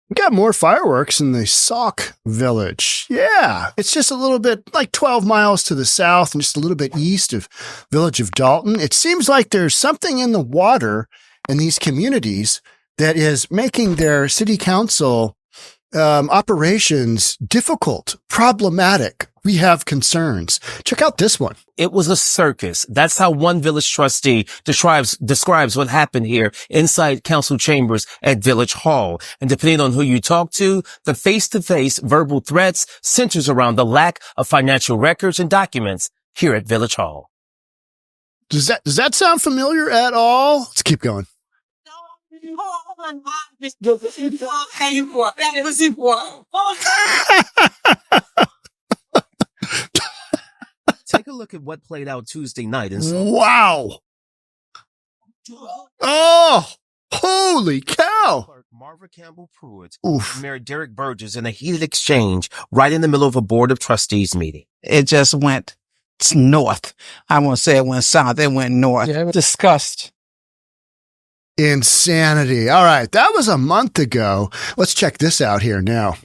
We got more fireworks in the Sauk Village. Yeah, it's just a little bit like 12 miles to the south and just a little bit east of village of Dalton. It seems like there's something in the water in these communities that is making their city council operations difficult, problematic. We have concerns. Check out this one. It was a circus. That's how one village trustee describes what happened here inside council chambers at Village Hall. And depending on who you talk to, the face-to-face verbal threats centers around the lack of financial records and documents here at Village Hall. Does that sound familiar at all? Let's keep going. Take a look at what played out Tuesday night. Wow. Oh, holy cow. Clerk Marva Campbell Pruitt and Mayor Derrick Burgess in a heated exchange right in the middle of a board of trustees meeting. It just went north. I won't say it went south. It went north. Yeah, disgust. Insanity. All right. That was a month ago. Let's check this out here now.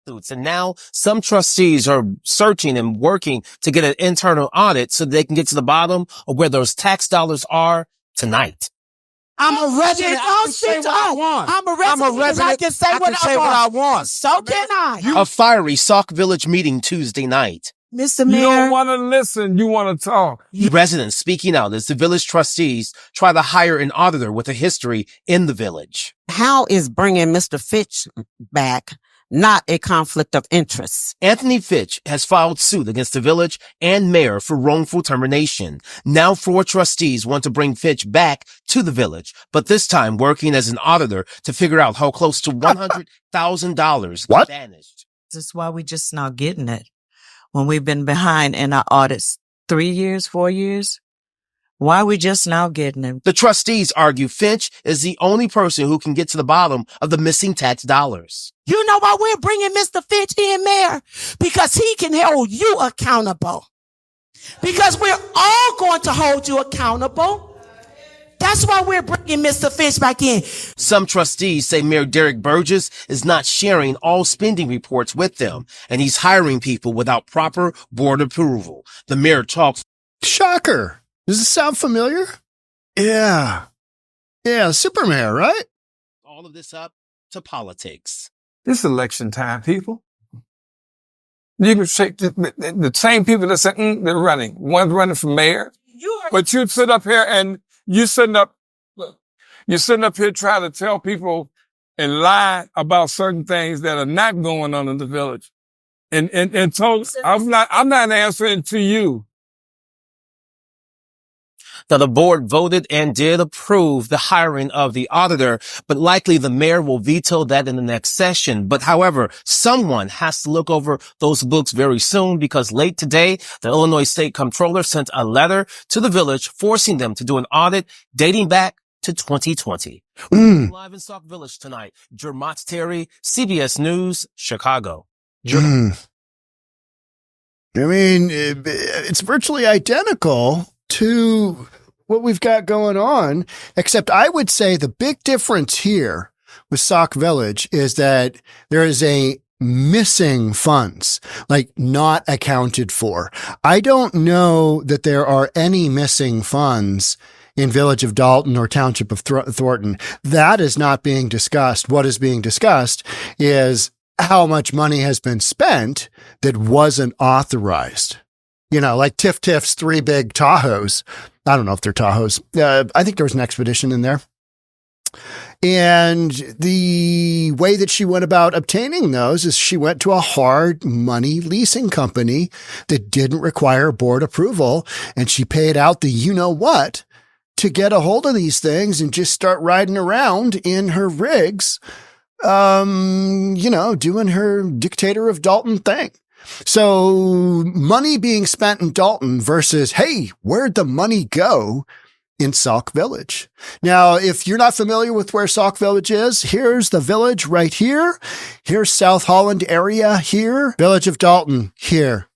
And now some trustees are searching and working to get an internal audit so they can get to the bottom of where those tax dollars are tonight. I'm a resident. I can say what I want. I'm a resident. I can say what I want. So can I. A fiery Sauk Village meeting Tuesday night. Mr. Mayor. You don't want to listen. You want to talk. Residents speaking out as the village trustees try to hire an auditor with a history in the village. How is bringing Mr. Fitch back not a conflict of interest? Anthony Fitch has filed suit against the village and mayor for wrongful termination. Now 4 trustees want to bring Fitch back to the village, but this time working as an auditor to figure out how close to $100,000 vanished. This is why we just now getting it. When we've been behind in our audits 3 years, 4 years, why are we just now getting it? The trustees argue Fitch is the only person who can get to the bottom of the missing tax dollars. You know why we're bringing Mr. Fitch in, Mayor? Because he can hold you accountable. Because we're all going to hold you accountable. That's why we're bringing Mr. Fitch back in. Some trustees say Mayor Derrick Burgess is not sharing all spending reports with them, and he's hiring people without proper board approval. The mayor talks. Shocker. Does this sound familiar? Yeah. Yeah, super mayor, right? All of this up to politics. This election time, people. You can shake the same people that said they're running. One's running for mayor. But you sit up here and you're sitting up here trying to tell people and lie about certain things that are not going on in the village. And so I'm not answering to you. Now, the board voted and did approve the hiring of the auditor, but likely the mayor will veto that in the next session. But however, someone has to look over those books very soon because late today, the Illinois State Comptroller sent a letter to the village forcing them to do an audit dating back to 2020. Live in Sauk Village tonight, Jermott Terry, CBS News, Chicago. I mean, it's virtually identical to what we've got going on, except I would say the big difference here with Sauk Village is that there is a missing funds, like not accounted for. I don't know that there are any missing funds in Village of Dalton or Township of Thornton. That is not being discussed. What is being discussed is how much money has been spent that wasn't authorized. You know, like Tiff Tiff's 3 big Tahoes. I don't know if they're Tahoes. I think there was an expedition in there. And the way that she went about obtaining those is she went to a hard money leasing company that didn't require board approval. And she paid out the you-know-what to get a hold of these things and just start riding around in her rigs, doing her Dictator of Dalton thing. So money being spent in Dalton versus, hey, where'd the money go in Sauk Village? Now, if you're not familiar with where Sauk Village is, here's the village right here. Here's South Holland area here. Village of Dalton here.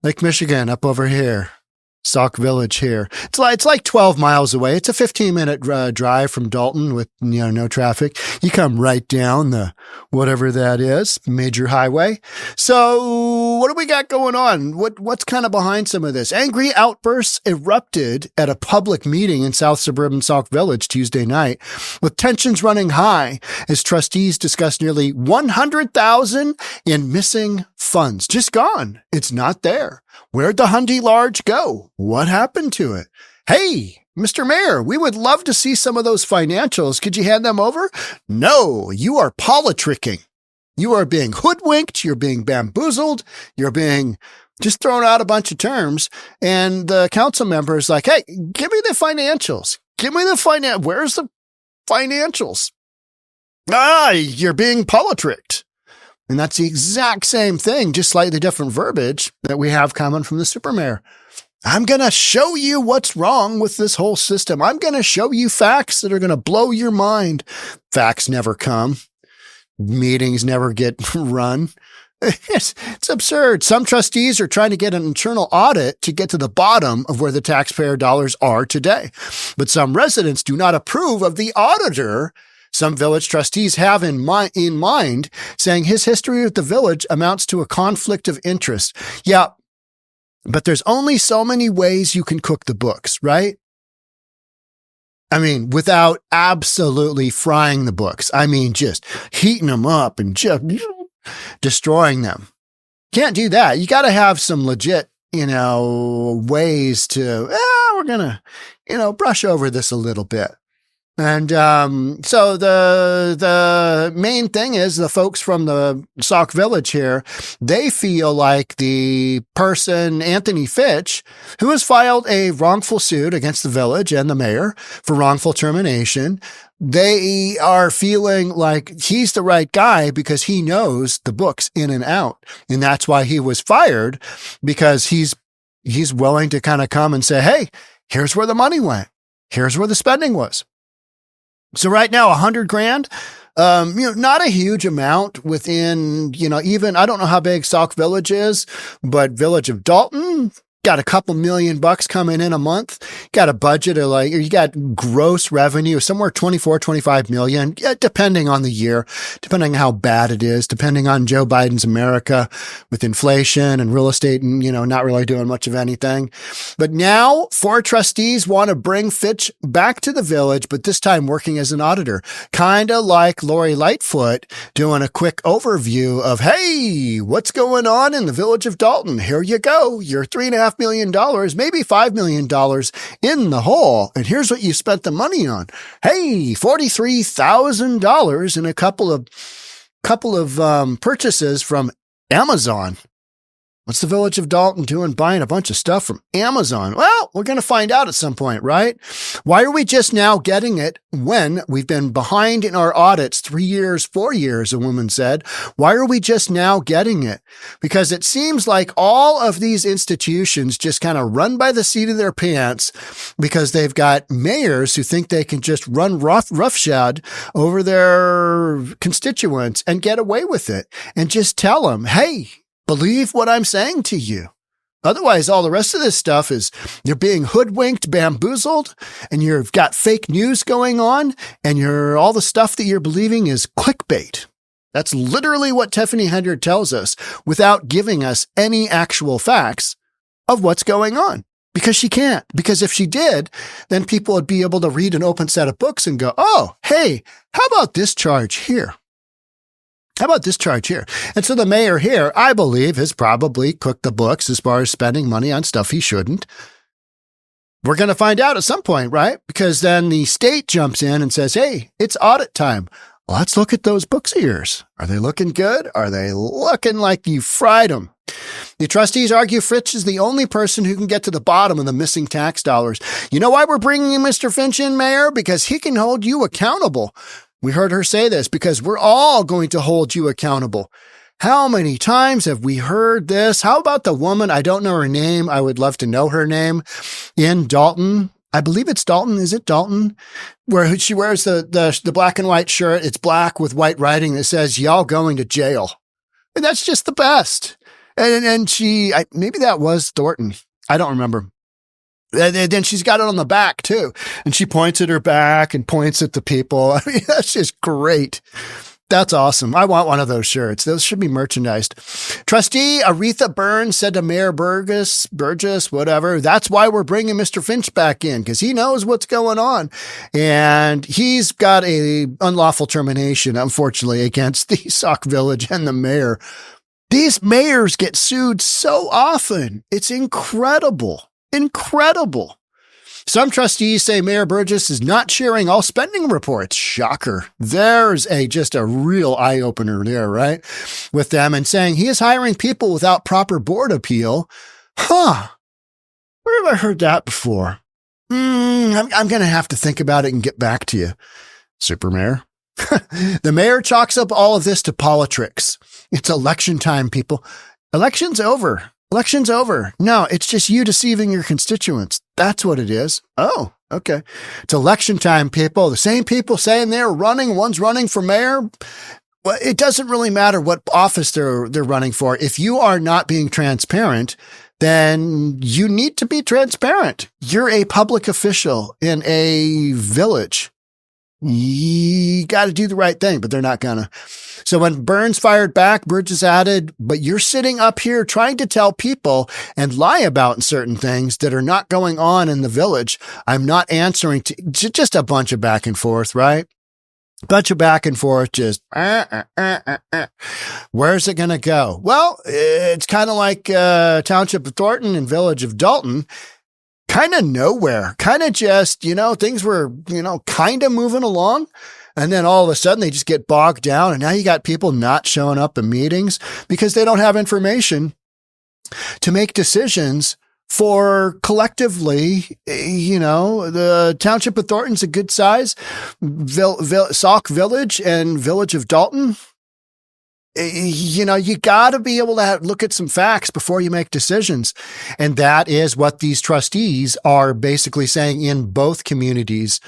Lake Michigan up over here. Sauk Village here. It's like 12 miles away. It's a 15-minute drive from Dalton with, no traffic. You come right down the, whatever that is, major highway. So what do we got going on? What's kind of behind some of this? Angry outbursts erupted at a public meeting in South Suburban Sauk Village Tuesday night, with tensions running high as trustees discussed nearly $100,000 in missing funds. Just gone. It's not there. Where'd the Hundy Large go? What happened to it? Hey, Mr. Mayor, we would love to see some of those financials. Could you hand them over? No, you are politricking. You are being hoodwinked. You're being bamboozled. You're being just thrown out a bunch of terms. And the council member is like, hey, give me the financials. Give me the Where's the financials? You're being politricked. And that's the exact same thing, just slightly different verbiage that we have coming from the supermayor. I'm going to show you what's wrong with this whole system. I'm going to show you facts that are going to blow your mind. Facts never come. Meetings never get run. It's absurd. Some trustees are trying to get an internal audit to get to the bottom of where the taxpayer dollars are today. But some residents do not approve of the auditor some village trustees have in mind, saying his history with the village amounts to a conflict of interest. Yeah, but there's only so many ways you can cook the books, right? I mean, without absolutely frying the books. I mean, just heating them up and just destroying them. Can't do that. You got to have some legit, ways to, we're going to, brush over this a little bit. And so the main thing is the folks from the Sauk Village here, they feel like the person, Anthony Fitch, who has filed a wrongful suit against the village and the mayor for wrongful termination, they are feeling like he's the right guy because he knows the books in and out. And that's why he was fired, because he's willing to kind of come and say, hey, here's where the money went. Here's where the spending was. So right now, $100,000, not a huge amount within, even, I don't know how big Sauk Village is, but Village of Dalton got a couple $1 million coming in a month. Got a budget of you got gross revenue somewhere 24, 25 million, depending on the year, depending on how bad it is, depending on Joe Biden's America with inflation and real estate and, not really doing much of anything. But now 4 trustees want to bring Fitch back to the village, but this time working as an auditor, kind of like Lori Lightfoot doing a quick overview of, hey, what's going on in the Village of Dalton? Here you go. You're $3.5 million, maybe $5 million in the hole. And here's what you spent the money on. Hey, $43,000 in a couple of purchases from Amazon. What's the Village of Dalton doing buying a bunch of stuff from Amazon? Well, we're going to find out at some point, right? Why are we just now getting it when we've been behind in our audits 3 years, 4 years, a woman said. Why are we just now getting it? Because it seems like all of these institutions just kind of run by the seat of their pants because they've got mayors who think they can just run roughshod over their constituents and get away with it and just tell them, hey, believe what I'm saying to you. Otherwise, all the rest of this stuff is you're being hoodwinked, bamboozled, and you've got fake news going on, and all the stuff that you're believing is clickbait. That's literally what Tiffany Hendrick tells us without giving us any actual facts of what's going on. Because she can't. Because if she did, then people would be able to read an open set of books and go, oh, hey, how about this charge here? How about this charge here? And so the mayor here, I believe, has probably cooked the books as far as spending money on stuff he shouldn't. We're going to find out at some point, right? Because then the state jumps in and says, hey, it's audit time. Let's look at those books of yours. Are they looking good? Are they looking like you fried them? The trustees argue Fitch is the only person who can get to the bottom of the missing tax dollars. You know why we're bringing in Mr. Finch in, Mayor? Because he can hold you accountable. We heard her say this because we're all going to hold you accountable. How many times have we heard this? How about the woman? I don't know her name. I would love to know her name in Dalton. I believe it's Dalton. Is it Dalton? Where she wears the black and white shirt. It's black with white writing that says, y'all going to jail. And that's just the best. And maybe that was Thornton. I don't remember. And then she's got it on the back too. And she points at her back and points at the people. I mean, that's just great. That's awesome. I want one of those shirts. Those should be merchandised. Trustee Aretha Burns said to Mayor Burgess, whatever, that's why we're bringing Mr. Finch back in, because he knows what's going on. And he's got a unlawful termination, unfortunately, against the Sauk Village and the mayor. These mayors get sued so often. It's incredible. Incredible. Some trustees say Mayor Burgess is not sharing all spending reports. Shocker. There's just a real eye-opener there, right? With them, and saying he is hiring people without proper board appeal. Huh. Where have I heard that before? I'm going to have to think about it and get back to you. Super Mayor. The mayor chalks up all of this to politics. It's election time, people. Election's over. Election's over. No, it's just you deceiving your constituents. That's what it is. Oh, okay. It's election time, people. The same people saying they're running, one's running for mayor. Well, it doesn't really matter what office they're running for. If you are not being transparent, then you need to be transparent. You're a public official in a village. You got to do the right thing, but they're not gonna. So when Burns fired back, Burgess added, but you're sitting up here trying to tell people and lie about certain things that are not going on in the village. I'm not answering to just a bunch of back and forth, right? Bunch of back and forth, just, where's it going to go? Well, it's kind of like, Township of Thornton and Village of Dalton. Kind of nowhere, kind of just, things were, kind of moving along. And then all of a sudden they just get bogged down. And now you got people not showing up in meetings because they don't have information to make decisions for collectively, the Township of Thornton's a good size. Sauk Village and Village of Dalton. You got to be able to look at some facts before you make decisions. And that is what these trustees are basically saying in both communities,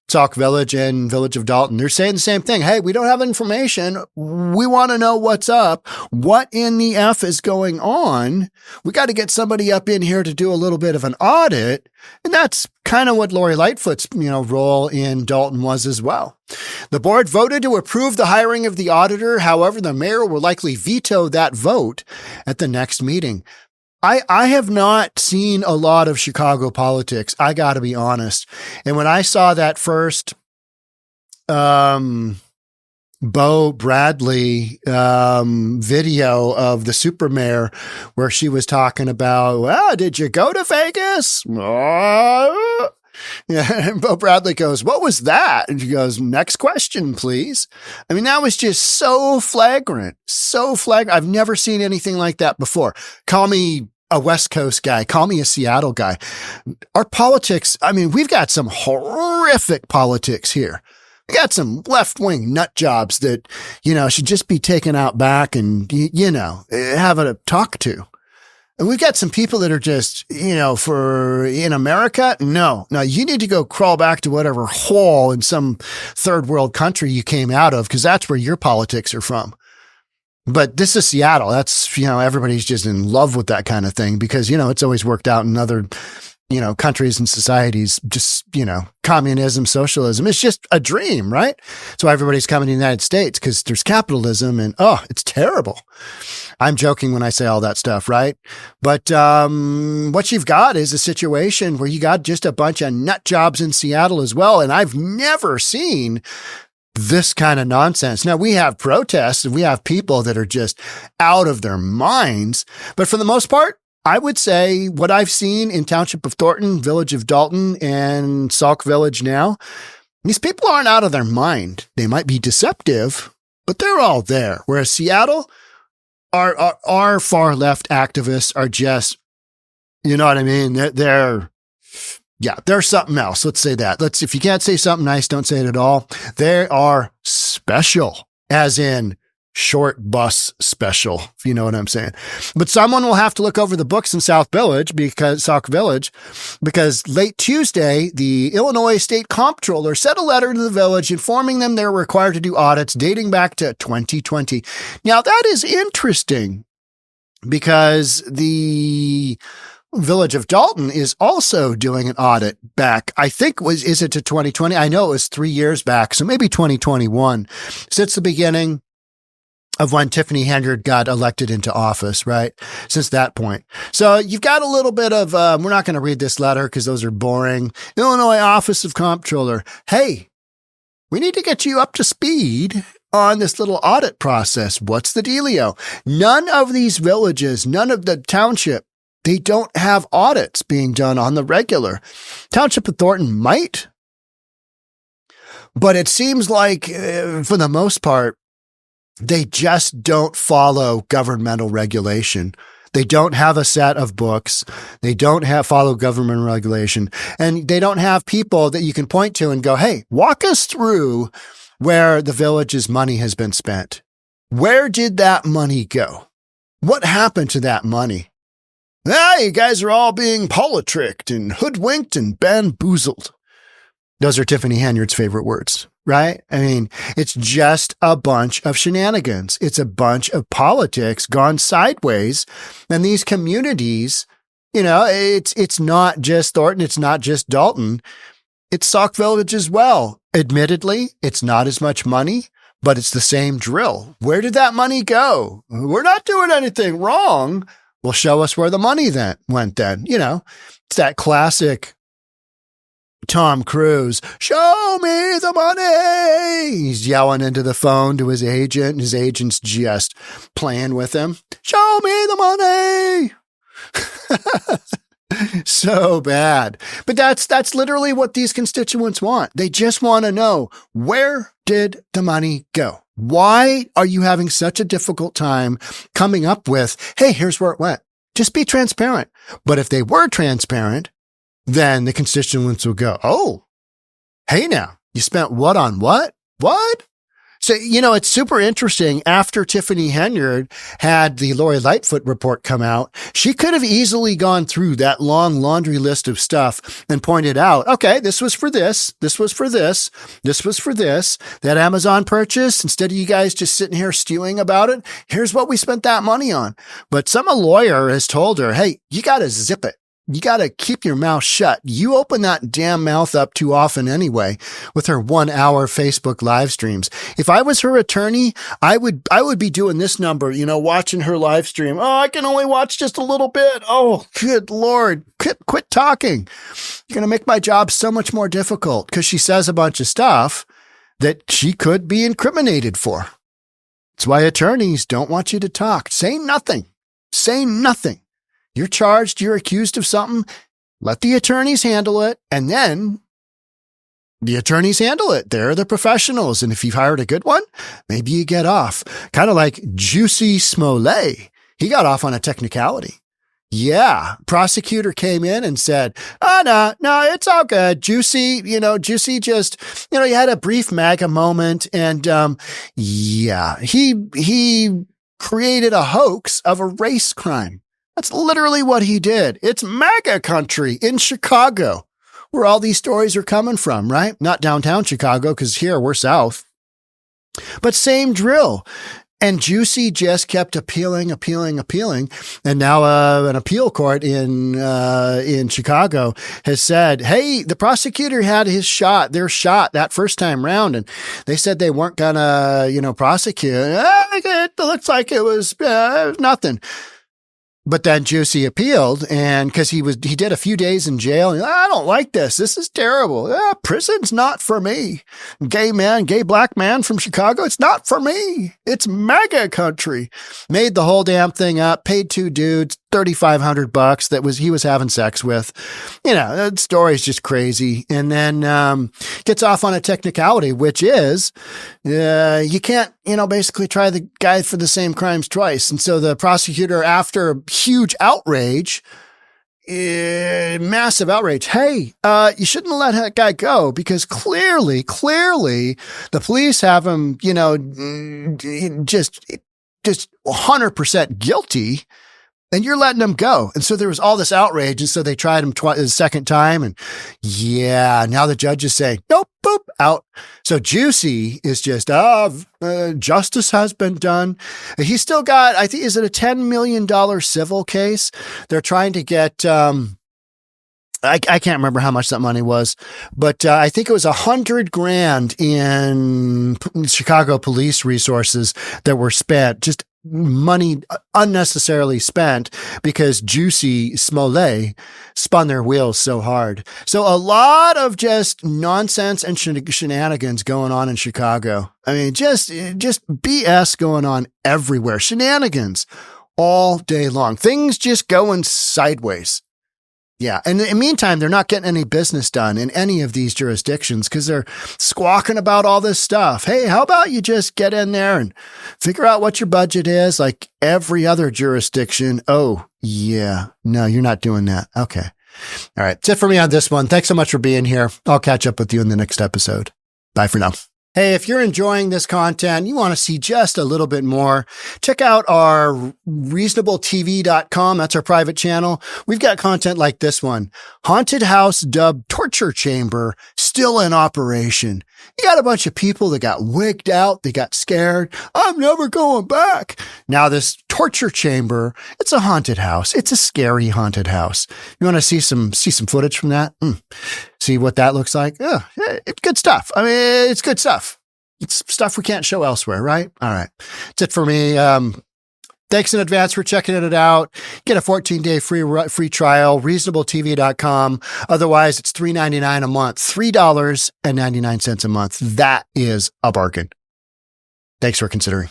Sauk Village and Village of Dalton. They're saying the same thing. Hey, we don't have information. We want to know what's up. What in the F is going on? We got to get somebody up in here to do a little bit of an audit. And that's kind of what Lori Lightfoot's, role in Dalton was as well. The board voted to approve the hiring of the auditor. However, the mayor will likely veto that vote at the next meeting. I have not seen a lot of Chicago politics. I got to be honest. And when I saw that first, Bo Bradley, video of the super mayor where she was talking about, well, did you go to Vegas? Yeah, and Bo Bradley goes, what was that? And she goes, next question, please. I mean, that was just so flagrant, so flagrant. I've never seen anything like that before. Call me a West Coast guy. Call me a Seattle guy. Our politics, we've got some horrific politics here. We got some left-wing nut jobs that, should just be taken out back and, have a talk to. And we've got some people that are just, for in America, no, you need to go crawl back to whatever hole in some third world country you came out of, because that's where your politics are from. But this is Seattle. That's, everybody's just in love with that kind of thing because, it's always worked out in other, countries and societies, just, communism, socialism. It's just a dream, right? So everybody's coming to the United States because there's capitalism and, it's terrible. I'm joking when I say all that stuff, right? But what you've got is a situation where you got just a bunch of nut jobs in Seattle as well. And I've never seen this kind of nonsense. Now, we have protests and we have people that are just out of their minds. But for the most part, I would say what I've seen in Township of Thornton, Village of Dalton, and Sauk Village now, these people aren't out of their mind. They might be deceptive, but they're all there. Whereas Seattle, our far left activists are just, you know what I mean? They're something else. Let's say that. If you can't say something nice, don't say it at all. They are special, as in short bus special, if you know what I'm saying. But someone will have to look over the books in Sauk Village because late Tuesday, the Illinois State Comptroller sent a letter to the village informing them they're required to do audits dating back to 2020. Now, that is interesting because the Village of Dalton is also doing an audit back. I think is it to 2020? I know it was 3 years back. So maybe 2021 since the beginning of when Tiffany Henyard got elected into office, right? Since that point. So you've got a little bit of, we're not going to read this letter because those are boring. Illinois Office of Comptroller. Hey, we need to get you up to speed on this little audit process. What's the dealio? None of these villages, none of the township, they don't have audits being done on the regular. Township of Thornton might, but it seems like for the most part, they just don't follow governmental regulation. They don't have a set of books. They don't follow government regulation, and they don't have people that you can point to and go, hey, walk us through where the village's money has been spent. Where did that money go? What happened to that money? You guys are all being politricked and hoodwinked and bamboozled. Those are Tiffany Henyard's favorite words, right? I mean, it's just a bunch of shenanigans. It's a bunch of politics gone sideways. And these communities, it's not just Thornton. It's not just Dalton. It's Sauk Village as well. Admittedly, it's not as much money, but it's the same drill. Where did that money go? We're not doing anything wrong. Well, show us where the money then went then. It's that classic Tom Cruise, show me the money. He's yelling into the phone to his agent, and his agent's just playing with him. Show me the money. So bad. But that's literally what these constituents want. They just want to know, where did the money go? Why are you having such a difficult time coming up with, hey, here's where it went? Just be transparent. But if they were transparent, then the constituents will go, oh, hey now, you spent what on what? What? So, it's super interesting. After Tiffany Henyard had the Lori Lightfoot report come out, she could have easily gone through that long laundry list of stuff and pointed out, okay, this was for this, this was for this, this was for this, that Amazon purchase, instead of you guys just sitting here stewing about it, here's what we spent that money on. But some lawyer has told her, hey, you got to zip it. You got to keep your mouth shut. You open that damn mouth up too often anyway with her 1 hour Facebook live streams. If I was her attorney, I would be doing this number, watching her live stream. Oh, I can only watch just a little bit. Oh, good Lord. Quit talking. You're going to make my job so much more difficult because she says a bunch of stuff that she could be incriminated for. That's why attorneys don't want you to talk. Say nothing. Say nothing. You're charged, you're accused of something, let the attorneys handle it, and then the attorneys handle it. They're the professionals, and if you've hired a good one, maybe you get off. Kind of like Juicy Smollett. He got off on a technicality. Yeah, prosecutor came in and said, oh, no, it's all good. Juicy just, he had a brief MAGA moment, and he created a hoax of a race crime. That's literally what he did. It's MAGA country in Chicago, where all these stories are coming from, right? Not downtown Chicago, because here we're south. But same drill. And Juicy just kept appealing. And now an appeal court in Chicago has said, hey, the prosecutor had their shot that first time round. And they said they weren't going to, prosecute. It looks like it was nothing. But then Juicy appealed, and because he did a few days in jail, and I don't like this. This is terrible. Prison's not for me. Gay black man from Chicago. It's not for me. It's MAGA country. Made the whole damn thing up. Paid two dudes $3,500 he was having sex with. That story's just crazy. And then gets off on a technicality, which is you can't basically try the guy for the same crimes twice. And so the prosecutor, after huge outrage, massive outrage. Hey, you shouldn't let that guy go because clearly the police have him, just 100% guilty. And you're letting him go. And so there was all this outrage. And so they tried him the second time. And now the judge is saying, nope, boop, out. So Juicy is just, justice has been done. He's still got, I think, is it a $10 million civil case? They're trying to get, I can't remember how much that money was, but I think it was $100,000 in Chicago police resources that were spent, just money unnecessarily spent because Juicy Smollett spun their wheels so hard. So a lot of just nonsense and shenanigans going on in Chicago. I mean, just BS going on everywhere. Shenanigans all day long. Things just going sideways. Yeah. And in the meantime, they're not getting any business done in any of these jurisdictions because they're squawking about all this stuff. Hey, how about you just get in there and figure out what your budget is like every other jurisdiction? Oh, yeah. No, you're not doing that. Okay. All right. That's it for me on this one. Thanks so much for being here. I'll catch up with you in the next episode. Bye for now. Hey, if you're enjoying this content, you want to see just a little bit more, check out our reasonabletv.com. That's our private channel. We've got content like this one. Haunted house dubbed torture chamber still in operation. You got a bunch of people that got wigged out. They got scared. I'm never going back. Now this torture chamber, it's a haunted house. It's a scary haunted house. You want to see some footage from that? See what that looks like? Yeah, it's good stuff. I mean, it's good stuff. It's stuff we can't show elsewhere, right? All right. That's it for me. Thanks in advance for checking it out. Get a 14-day free trial, reasonabletv.com. Otherwise, it's $3.99 a month, $3.99 a month. That is a bargain. Thanks for considering.